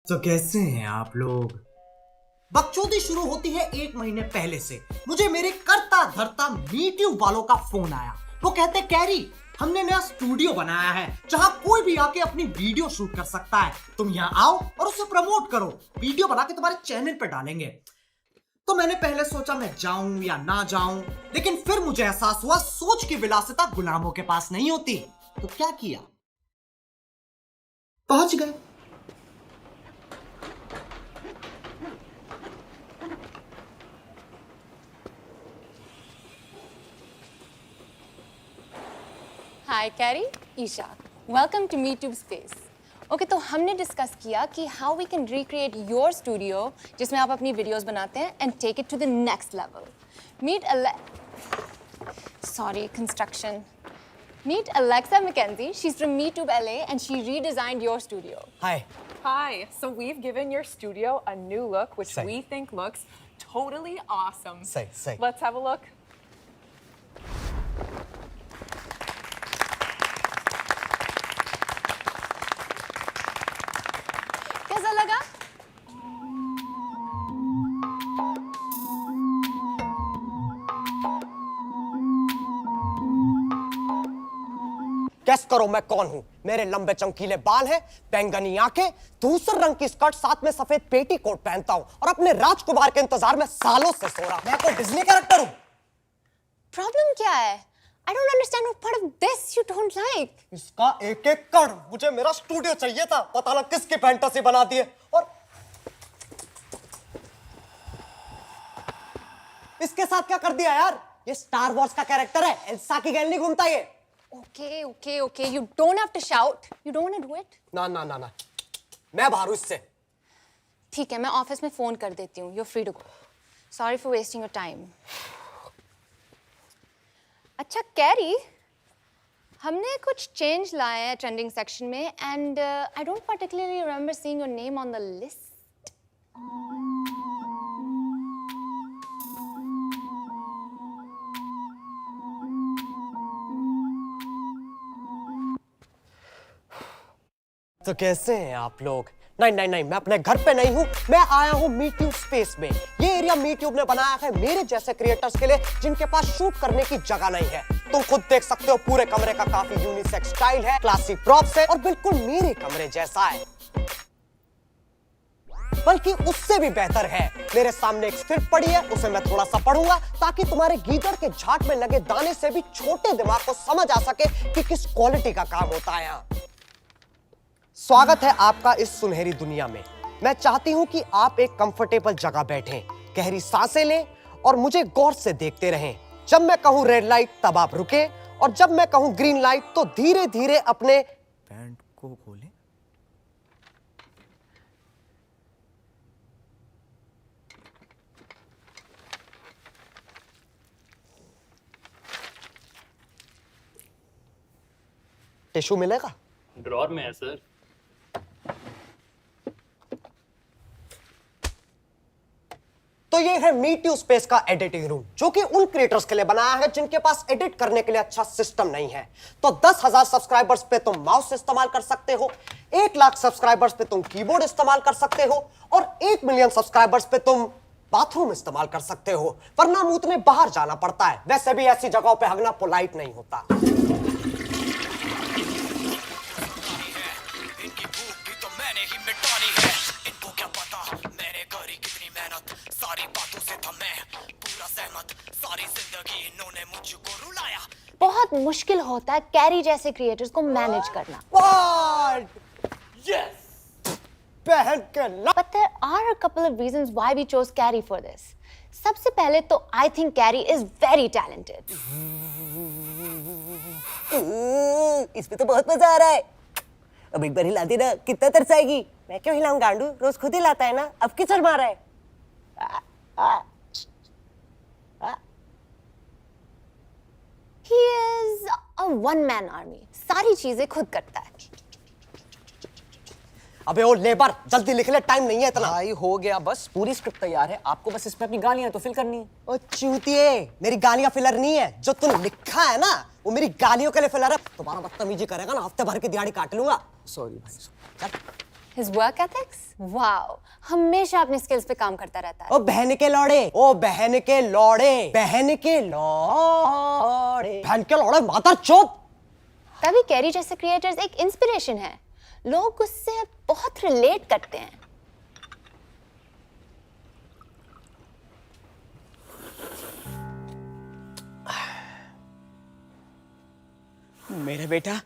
तो कैसे हैं आप लोग? बकचोदी शुरू होती है 1 महीने पहले से। मुझे मेरे करता धरता मीट्यूब वालों का फोन आया। वो कहते कैरी, हमने नया स्टूडियो बनाया है जहां कोई भी आके अपनी वीडियो शूट कर सकता है। तुम यहाँ आओ और उसे प्रमोट करो, वीडियो बना के तुम्हारे चैनल पे डालेंगे। तो मैंने पहले सोचा मैं जाऊं या ना जाऊं, लेकिन फिर मुझे एहसास हुआ सोच की विलासिता गुलामों के पास नहीं होती। तो क्या किया, पहुंच गए। Hi Carrie, Isha, welcome to MeTube space. Okay, तो हमने डिस्कस किया कि how we can recreate your studio जिसमें आप अपनी वीडियोस बनाते हैं and take it to the next level. Meet Alexa McKenzie. She's from MeTube LA and she redesigned your studio. Hi. Hi. So we've given your studio a new look, which Say. we think looks totally awesome. Say. Let's have a look. कैसा लगा? Guess करो मैं कौन हूं। मेरे लंबे चमकीले बाल हैं, बैंगनी आंखें, धूसर रंग की स्कर्ट, साथ में सफेद पेटी कोट पहनता हूं और अपने राजकुमार के इंतजार में सालों से सो रहा। मैं कोई डिज्नी कैरेक्टर हूं। प्रॉब्लम क्या है? I don't understand what part of this you don't like. इसका एक एक कण। मुझे मेरा स्टूडियो चाहिए था, पता ना किसकी फैंटेसी बना दी है। और इसके साथ क्या कर दिया यार? ये स्टार वॉर्स का कैरेक्टर है, एल्सा की गैंग नहीं घूमता ये। Okay. You don't have to shout. You don't want to do it? ना, मैं बाहर हूं इससे। ठीक है, मैं ऑफिस में फोन कर देती हूँ। You're free to go. Sorry for wasting your time. अच्छा कैरी, हमने कुछ चेंज लाए हैं ट्रेंडिंग सेक्शन में and I don't particularly remember seeing your name on the list. तो कैसे हैं आप लोग? नहीं, मैं अपने घर पे नहीं हूं। मैं आया हूं मीट्यूब स्पेस में। ये एरिया मीट्यूब ने बनाया है मेरे जैसे क्रिएटर्स के लिए जिनके पास शूट करने की जगह नहीं है। तुम खुद देख सकते हो, पूरे कमरे का काफी यूनिसेक्स स्टाइल है, क्लासिक प्रॉप्स है और बिल्कुल मेरे कमरे जैसा है, बल्कि उससे भी बेहतर है। मेरे सामने एक स्क्रिप्ट पड़ी है, उसे मैं थोड़ा सा पढ़ूंगा ताकि तुम्हारे गीदड़ के झाट में लगे दाने से भी छोटे दिमाग को समझ आ सके कि किस क्वालिटी का काम होता है यहाँ। स्वागत है आपका इस सुनहरी दुनिया में। मैं चाहती हूं कि आप एक कंफर्टेबल जगह बैठें, गहरी सांसें लें और मुझे गौर से देखते रहें। जब मैं कहूं रेड लाइट तब आप रुकें और जब मैं कहूं ग्रीन लाइट तो धीरे धीरे अपने पैंट को खोलें। टिश्यू मिलेगा? ड्रॉर में है सर। तो ये है मीट्यूब स्पेस का एडिटिंग रूम, जो कि उन क्रिएटर्स के लिए बनाया है जिनके पास एडिट करने के लिए अच्छा सिस्टम नहीं है। तो 10,000 सब्सक्राइबर्स पे तुम माउस इस्तेमाल कर सकते हो, 1 लाख सब्सक्राइबर्स पे तुम कीबोर्ड इस्तेमाल कर सकते हो और 1 मिलियन सब्सक्राइबर्स पे तुम बाथरूम इस्तेमाल कर सकते हो, वरना मूतने बाहर जाना पड़ता है। वैसे भी ऐसी जगहों पे हगना पोलाइट नहीं होता। बहुत मुश्किल होता है कैरी जैसे क्रिएटर्स को मैनेज करना। बहन के But there are a couple of reasons why we chose Carrie for this. सबसे पहले तो I think Carrie is very talented. इसमें तो बहुत मजा आ रहा है। अब एक बार हिलाती ना, कितना तरसाएगी। मैं क्यों हिलाऊं गांडू, रोज खुद हिलाता है ना, अब किस शर्मा रहा है? He is a one-man army. सारी चीजें खुद करता है। अबे ओ लेबर, जल्दी लिख ले, टाइम नहीं है इतना। भाई हो गया, बस पूरी स्क्रिप्ट तैयार है, आपको बस इसमें अपनी गालियां तो फिल करनी है। ओ चूतिए, मेरी गालियां फिलर नहीं है, जो तूने लिखा है ना वो मेरी गालियों के लिए फिलर है। तुम्हारा बदतमीजी करेगा ना, हफ्ते भर की दिहाड़ी काट लूंगा। सॉरी भाई। चल। His work ethics? Wow. हमेशा अपने skills पे काम करता रहता है. ओ बहन के लौड़े, ओ बहन के लौड़े, बहन के लौड़े, बहन के लौड़े, माता चुप। तभी कैरी जैसे क्रिएटर्स एक इंस्पिरेशन है. लोग उससे बहुत रिलेट करते हैं. मेरा बेटा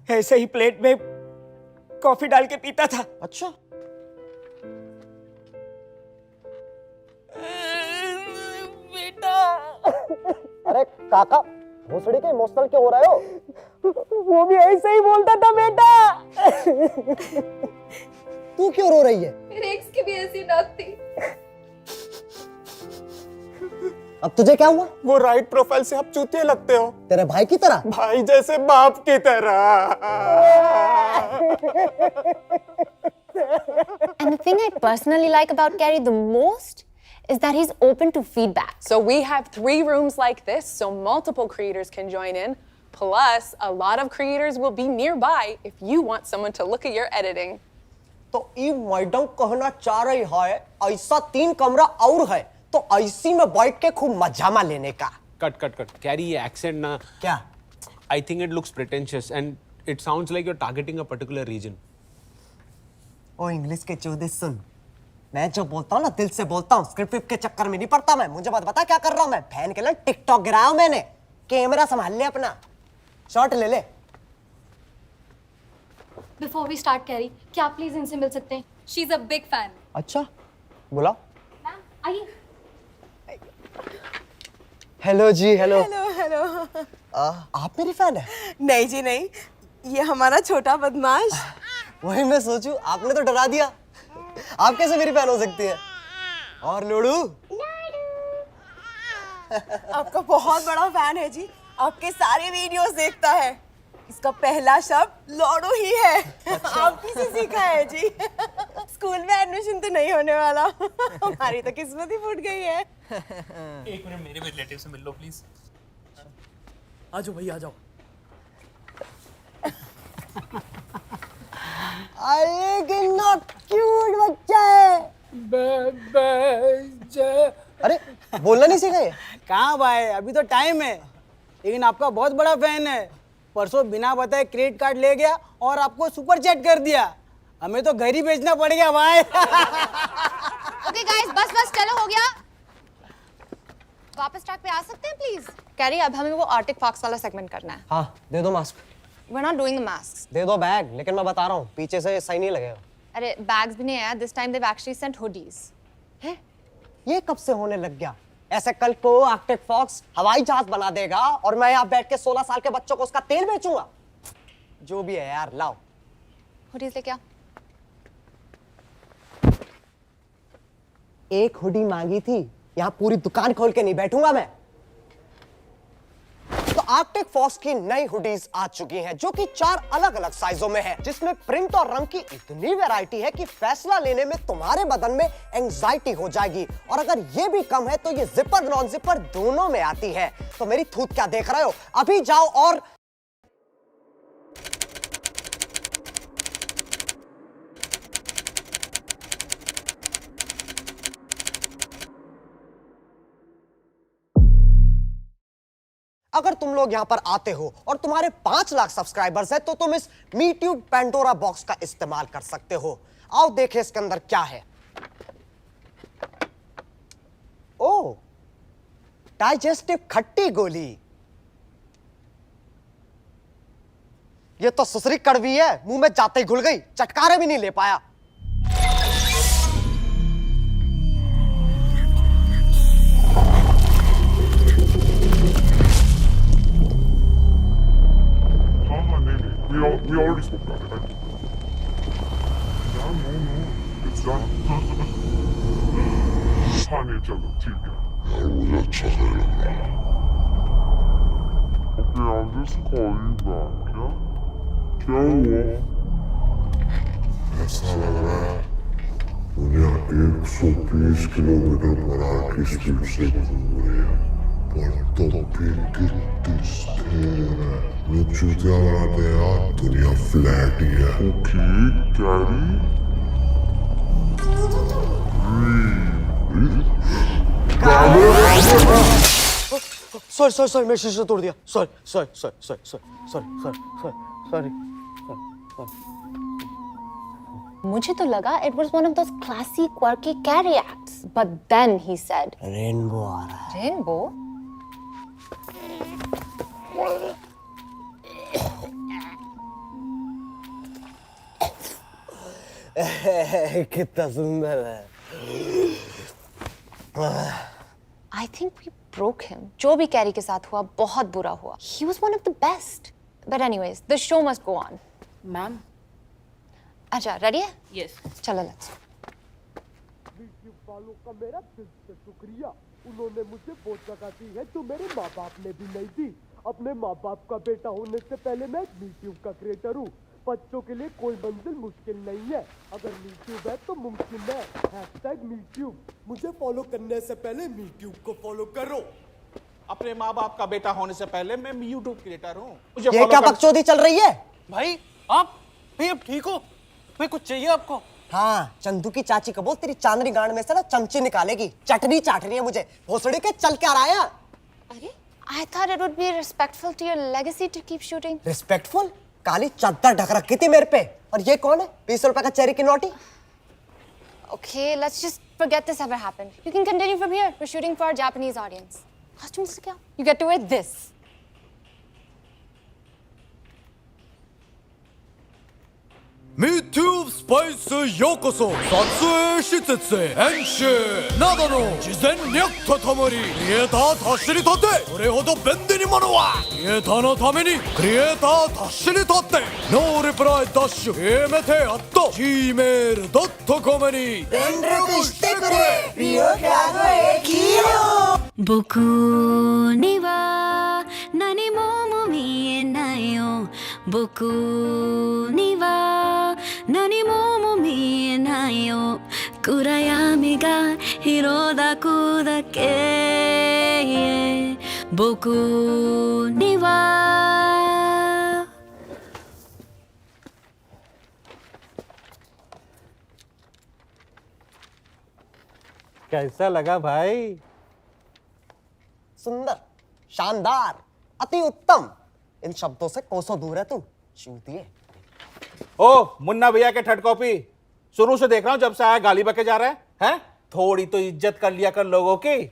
ऐसे ही प्लेट में कॉफी डाल के पीता था. अच्छा, बेटा अरे काका, भोसड़ी के इमोशनल क्यों हो रहे हो? वो भी ऐसे ही बोलता था बेटा। तू क्यों रो रही है? मेरे एक्स की भी ऐसी नाक थी। अब तुझे क्या हुआ? वो राइट प्रोफाइल से आप चूतिए लगते हो. तेरे भाई की तरह? भाई जैसे बाप की तरह. And the thing I personally like about Gary the most is that he's open to feedback. So we have 3 rooms like this, so multiple creators can join in. Plus, a lot of creators will be nearby if you want someone to look at your editing. तो ये madam कहना चाह रही है ऐसा 3 कमरा और है तो ऐसी में बैठ के खूब मजामा लेने का. Cut cut cut. कैरी ये एक्सेंट ना. क्या? I think it looks pretentious and it sounds like you're targeting a particular region. ओ इंग्लिश के चौधरी सुन, मैं जो बोलता हूँ ना दिल से बोलता हूँ, स्क्रिप्ट के चक्कर में नहीं पड़ता मैं. मुझे बात बता क्या कर रहा हूँ मैं? फैन के लिए टिकटॉक गिराया हूँ मैंने. कैमरा संभाल ले अपना, शॉट ले ले. बिफोर वी स्टार्ट कैरी, क्या आप प्लीज इनसे मिल सकते हैं? She is a big fan. अच्छा, बुलाओ. मैम आइए. हेलो जी. हेलो. हेलो. आप मेरी फैन है? नहीं जी नहीं, ये हमारा छोटा बदमाश. वही मैं सोचूं, आपने तो डरा दिया. आप कैसे मेरी फैन हो सकती है? और लोड़ू? आपका बहुत बड़ा फैन है जी, आपके सारे वीडियोस देखता है. इसका पहला शब्द लोड़ू ही है. आपकी से सीखा है जी. स्कूल में एडमिशन तो नहीं होने वाला. हमारी तो किस्मत ही फूट गई है. एक मिनट, मेरे भी रिलेटिव से मिल लो प्लीज. आ जाओ भैया, आ जाओ. अरे कितना क्यूट बच्चा है. अरे बोलना नहीं सीखा ये? कहाँ भाई, अभी तो टाइम है. लेकिन आपका बहुत बड़ा फैन है. परसों बिना बताए क्रेडिट कार्ड ले गया और आपको सुपर चैट कर दिया. हमें तो घर ही बेचना पड़ गया भाई. Okay guys, बस चलो, हो गया. वापस ट्रैक पे आ सकते हैं प्लीज? कैरी, अब हमें वो आर्टिक फॉक्स वाला सेगमेंट करना है. हाँ, दे दो mask. We're not doing the masks. दे दो बैग, लेकिन मैं बता रहा हूँ पीछे से सही नहीं लगेगा. अरे बैग्स भी नहीं आया. This time they've actually sent hoodies. है? ये कब से होने लग गया? ऐसे कल को आर्टिक फॉक्स हवाई जहाज बना देगा और मैं यहाँ बैठ के 16 साल के बच्चों को उसका तेल बेचूंगा. जो भी है यार, लाओ. Hoodies लेके आओ. एक हुडी मांगी थी, यहाँ पूरी दुकान खोल के नहीं बैठूंगा मैं. तो आर्टिक फॉक्स की नई हुडीज आ चुकी हैं जो कि 4 अलग-अलग साइजों में है, जिसमें प्रिंट और रंग की इतनी वैरायटी है कि फैसला लेने में तुम्हारे बदन में एंजाइटी हो जाएगी. और अगर ये भी कम है तो ये जिपर नॉन जिपर दोनों में आती है. तो मेरी थूत क्या देख रहे हो? अभी जाओ और अगर तुम लोग यहां पर आते हो और तुम्हारे 5 लाख सब्सक्राइबर्स हैं तो तुम इस मीट्यूब पेंडोरा बॉक्स का इस्तेमाल कर सकते हो. आओ देखें इसके अंदर क्या है. ओ, डाइजेस्टिव खट्टी गोली. ये तो सुसरी कड़वी है, मुंह में जाते ही घुल गई. चटकारे भी नहीं ले पाया. We already spoke about it. No. It's done. हाँ नहीं, चलो ठीक है. यार मुझे अच्छा नहीं लग रहा. Okay, I'll just call you back, क्या? क्या हुआ? ऐसा लग रहा है दुनिया 120 किलोमीटर पर आवर की स्पीड से घूम रही है. पर तो फिर कितनी स्थिर है. लोग चूतिया बनाते हैं यार, दुनिया फ्लैट बेटी है okay carry sorry sorry sorry मैं शीशा तोड़ दिया sorry sorry sorry sorry sorry sorry sorry मुझे तो लगा it was one of those classy, quirky Carrie acts. But then he said, rainbow आ रहा Rainbow? है कितना सुंदर है I think we broke him. जो भी कैरी के साथ हुआ बहुत बुरा हुआ. He was one of the best. But anyways, the show must go on. Ma'am अच्छा, ready है? यस चलो let's. वालों का मेरा दिल से शुक्रिया उन्होंने मुझे वो जगह दी है जो मेरे माँ बाप ने भी नहीं दी अपने माँ बाप का बेटा होने से पहले मैं यूट्यूब का क्रिएटर हूँ बच्चों के लिए कोई मंजिल मुश्किल नहीं है अगर यूट्यूब है तो मुमकिन है #MeTube मुझे फॉलो करने से पहले यूट्यूब को फॉलो करो अपने माँ बाप का बेटा होने से पहले मैं यूट्यूब क्रिएटर हूँ ये क्या बकचोदी चल रही है भाई आप भाई अब ठीक हो भाई कुछ चाहिए आपको हाँ चंदू की चाची को बोल तेरी चांदनी गांड में से ना चमची निकालेगी चटनी चाट रही है मुझे भोसड़ी के चल के आ रहा है अरे, I thought it would be respectful to your legacy to keep shooting. Respectful काली चद्दर ढक रखी थी मेरे पे और ये कौन है 20 रुपए का चेरी की naughty Okay, let's just forget this ever happened. You can continue from here. We're shooting for our Japanese audience. Costumes क्या? You get to wear this. MeTube スパイスようこそ撮影施設へ編集などの事前略とともにクリエイター走り立てこれほど便利にものはクリエイターのためにクリエイター走り立ってノーリプライダッシュやめて@gmail.com に連絡してくれ僕には何も見えないよ僕には何も見えないよ暗闇が広だくだけ僕にはकैसा लगा भाई सुंदर शानदार अति उत्तम इन शब्दों से कोसों दूर है तू चूतिए ओ मुन्ना भैया के थर्ड कॉपी शुरू से देख रहा हूँ जब से आया गाली बके जा रहा है हैं? थोड़ी तो इज्जत कर लिया कर लोगों की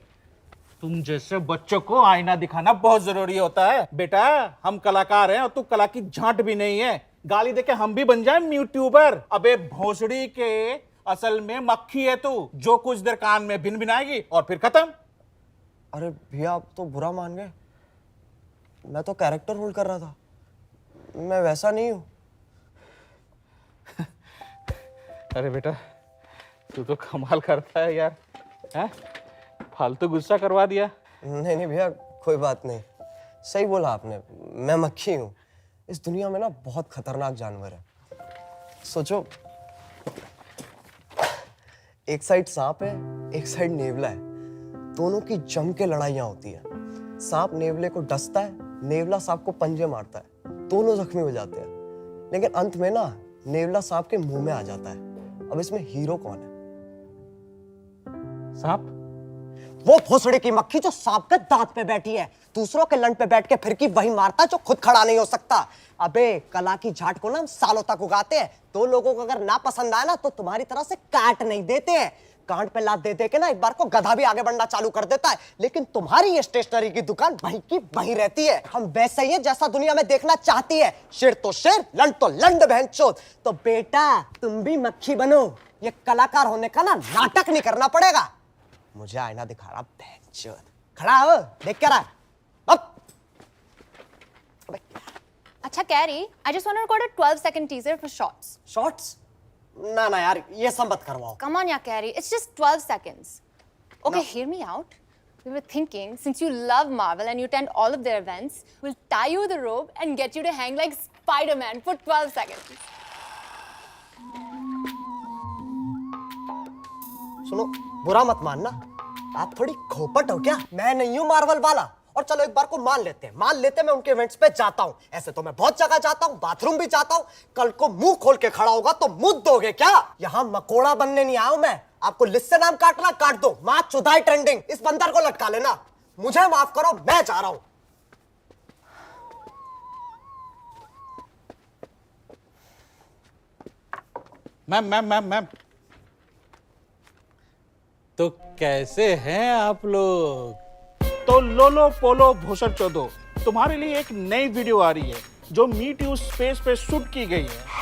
तुम जैसे बच्चों को आईना दिखाना बहुत जरूरी होता है बेटा हम कलाकार हैं और तू कला की झांट भी नहीं है गाली देके हम भी बन जाए यूट्यूबर अबे भोसड़ी के असल में मक्खी है तू जो कुछ देर कान में भिन भिनाएगी और फिर खत्म अरे भैया आप तो बुरा मान गए मैं तो कैरेक्टर होल्ड कर रहा था मैं वैसा नहीं हूँ अरे बेटा तू तो कमाल करता है यार हैं? फालतू गुस्सा करवा दिया नहीं नहीं भैया कोई बात नहीं सही बोला आपने मैं मक्खी हूँ इस दुनिया में ना बहुत खतरनाक जानवर है सोचो एक साइड सांप है एक साइड नेवला है दोनों की जम के लड़ाइयाँ होती है सांप नेवले को डसता है नेवला सांप को पंजे मारता है दोनों जख्मी हो जाते हैं लेकिन अंत में ना नेवला सांप के मुंह में आ जाता है अब इसमें हीरो कौन है सांप वो भोसड़ी की मक्खी जो सांप के दांत पे बैठी है दूसरों के लंड पे बैठ के फिरकी वही मारता जो खुद खड़ा नहीं हो सकता अबे कला की झाट को ना हम सालों तक उगाते हैं दो लोगों को अगर ना पसंद आए ना तो तुम्हारी तरह से काट नहीं देते हैं कांट पे लात दे दे के ना एक बार को गधा भी आगे बढ़ना चालू कर देता है लेकिन तुम्हारी ये स्टेशनरी की दुकान वहीं की वहीं रहती है हम वैसे ही है जैसा दुनिया में देखना चाहती है शेर तो शेर लंड तो लंड बहनचोद तो बेटा तुम भी मक्खी बनो ये कलाकार होने का ना नाटक नहीं करना पड़ेगा मुझे आईना दिखा रहा बहनचोद खड़ा हो देख क्या रहा अच्छा carry, I just want to record a 12-second teaser for shorts. Shorts ना ना यार ये सब मत करवाओ Come on, yeah, Carrie. It's just 12 seconds. Okay, hear me out. We were thinking, since you love Marvel and you attend all of their events, we'll tie you the rope and get you to hang like Spider-Man for 12 seconds. सुनो बुरा मत मानना आप थोड़ी खोपट हो क्या मैं नहीं हूँ मार्वल वाला और चलो एक बार को मान लेते हैं मैं उनके इवेंट्स पे जाता हूं। ऐसे तो मैं बहुत जगह जाता हूं, बाथरूम भी जाता हूं। कल को मुंह खोल के खड़ा होगा तो मुद्द दोगे क्या? यहां मकोड़ा बनने नहीं आया हूं मैं। आपको लिस्ट से नाम काटना काट दो, मां चुदाई ट्रेंडिंग, इस बंदर को लटका लेना। मुझे माफ करो, मैं जा रहा हूं। मैम तो कैसे हैं आप लोग? तो लोलो पोलो भूषण चौधो, तुम्हारे लिए एक नई वीडियो आ रही है जो मीट यू स्पेस पे शूट की गई है।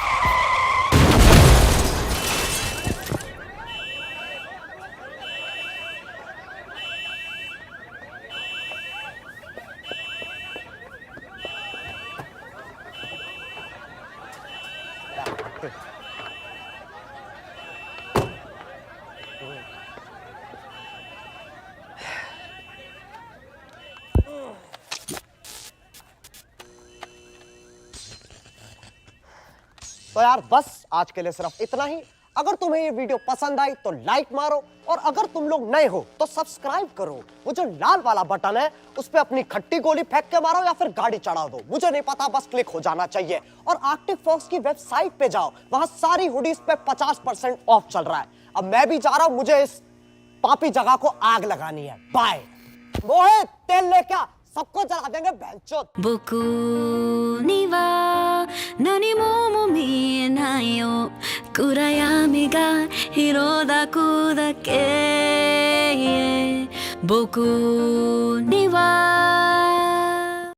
तो यार बस आज के लिए सिर्फ इतना ही। अगर तुम्हें ये वीडियो पसंद आई तो लाइक मारो, और अगर तुम लोग नए हो तो सब्सक्राइब करो। वो जो लाल वाला बटन है उस पे अपनी खट्टी गोली फेंक के मारो या फिर गाड़ी चढ़ा दो, मुझे नहीं पता, बस क्लिक हो जाना चाहिए। और आर्कटिक फॉक्स की वेबसाइट पे जाओ, वहां सारी हुडीज पे 50% ऑफ चल रहा है। अब मैं भी जा रहा हूं, मुझे इस पापी जगह को आग लगानी है। बाय। मोहित तेल लेके आ, सबको जला देंगे भैंचोद। 僕には何も見えないよ暗闇が広だくだけ僕には